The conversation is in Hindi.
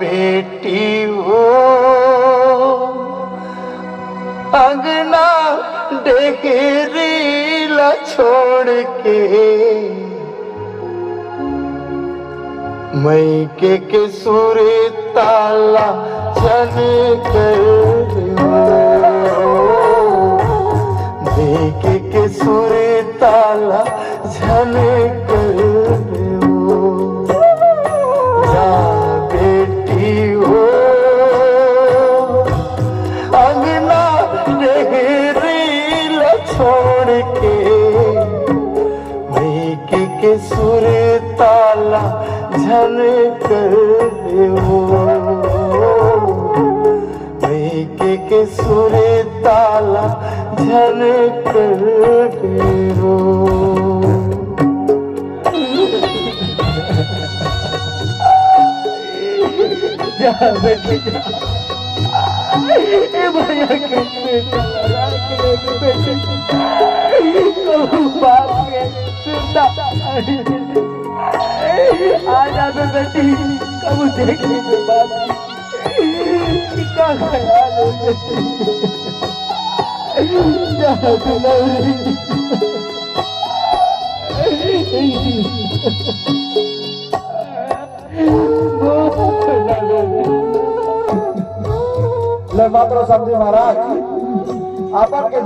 बेटी हो अंगना डेहरीला छोड़ के मैके के सुरे ताला जन कर मैके के सुरे ताला जन कर जा बेटी हो अंगना डेहरीला छोड़ के मैके के सुरे ताला झन कर मैके के सुरे ताला झन कर जा बेटी जा भैया के बेटे बाप के सुनता आजा तो बेटी कब देखने के बाद क्या ख्याल है ले मात्र समझे महाराज आपन के